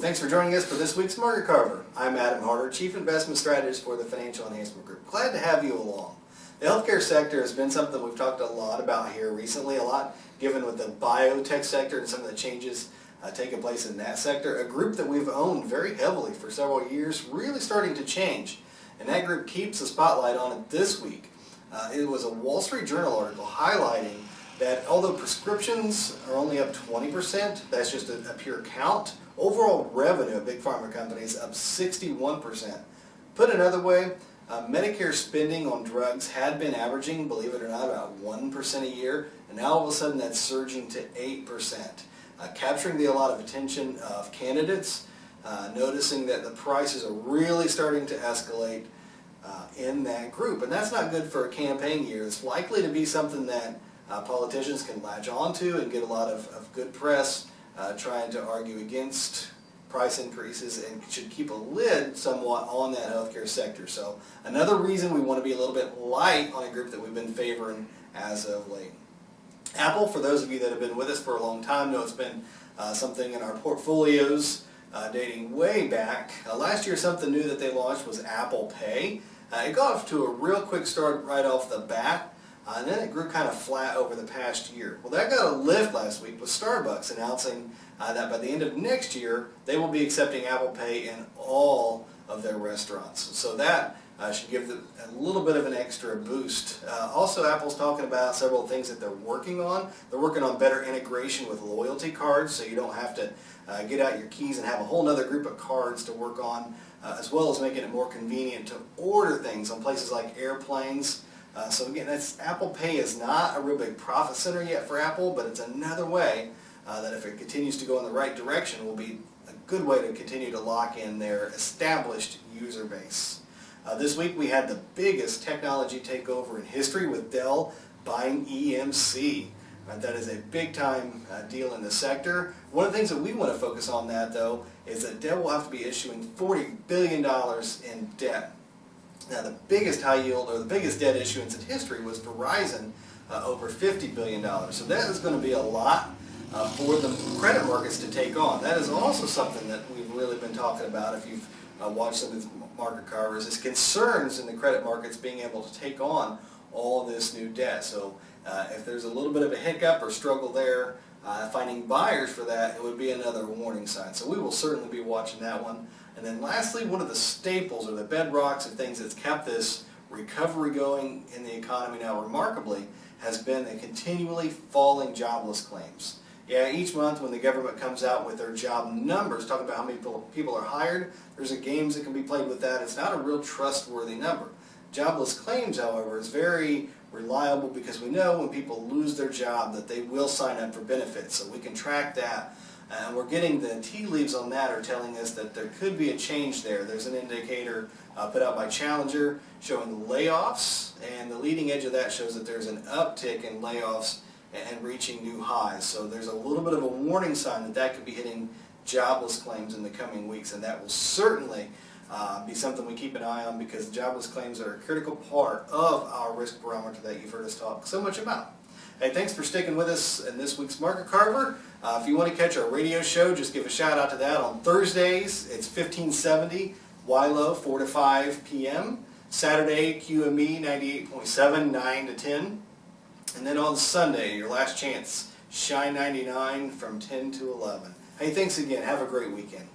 Thanks for joining us for this week's Market Carver. I'm Adam Harder, Chief Investment Strategist for the Financial Enhancement Group. Glad to have you along. The healthcare sector has been something we've talked a lot about here recently, a lot given with the biotech sector and some of the changes taking place in that sector. A group that we've owned very heavily for several years, really starting to change. And that group keeps the spotlight on it this week. It was a Wall Street Journal article highlighting that although prescriptions are only up 20%, that's just a pure count, overall revenue of big pharma companies up 61%. Put another way, Medicare spending on drugs had been averaging, believe it or not, about 1% a year, and now all of a sudden that's surging to 8%. Capturing a lot of attention of candidates, noticing that the prices are really starting to escalate in that group. And that's not good for a campaign year. It's likely to be something that politicians can latch onto and get a lot of good press trying to argue against price increases, and should keep a lid somewhat on that healthcare sector. So another reason we want to be a little bit light on a group that we've been favoring as of late. Apple, for those of you that have been with us for a long time, know it's been something in our portfolios dating way back. Last year, something new that they launched was Apple Pay. It got off to a real quick start right off the bat, and then it grew kind of flat over the past year. Well, that got a lift last week with Starbucks announcing that by the end of next year, they will be accepting Apple Pay in all of their restaurants. So that should give them a little bit of an extra boost. Also, Apple's talking about several things that they're working on. They're working on better integration with loyalty cards, so you don't have to get out your keys and have a whole other group of cards to work on, as well as making it more convenient to order things on places like airplanes. So again, Apple Pay is not a real big profit center yet for Apple, but it's another way that if it continues to go in the right direction will be a good way to continue to lock in their established user base. This week we had the biggest technology takeover in history with Dell buying EMC. That is a big time deal in the sector. One of the things that we want to focus on that though is that Dell will have to be issuing $40 billion in debt. Now the biggest high yield or the biggest debt issuance in history was Verizon, over $50 billion. So that is going to be a lot for the credit markets to take on. That is also something that we've really been talking about if you've watched some of these market carvers, is concerns in the credit markets being able to take on all this new debt. So if there's a little bit of a hiccup or struggle there, finding buyers for that, it would be another warning sign. So we will certainly be watching that one. And then lastly, one of the staples or the bedrocks of things that's kept this recovery going in the economy now remarkably has been the continually falling jobless claims. Yeah, each month when the government comes out with their job numbers, talking about how many people are hired, there's games that can be played with that. It's not a real trustworthy number. Jobless claims, however, is very reliable because we know when people lose their job that they will sign up for benefits, so we can track that. And we're getting the tea leaves on that are telling us that there could be a change there. There's an indicator put out by Challenger showing layoffs, and the leading edge of that shows that there's an uptick in layoffs and reaching new highs. So there's a little bit of a warning sign that that could be hitting jobless claims in the coming weeks, and that will certainly be something we keep an eye on because jobless claims are a critical part of our risk barometer that you've heard us talk so much about. Hey, thanks for sticking with us in this week's Market Carver. If you want to catch our radio show, just give a shout out to that on Thursdays. It's 1570 WILO 4 to 5 p.m. Saturday, QME 98.7 9 to 10. And then on Sunday, your last chance, Shine 99 from 10 to 11. Hey, thanks again. Have a great weekend.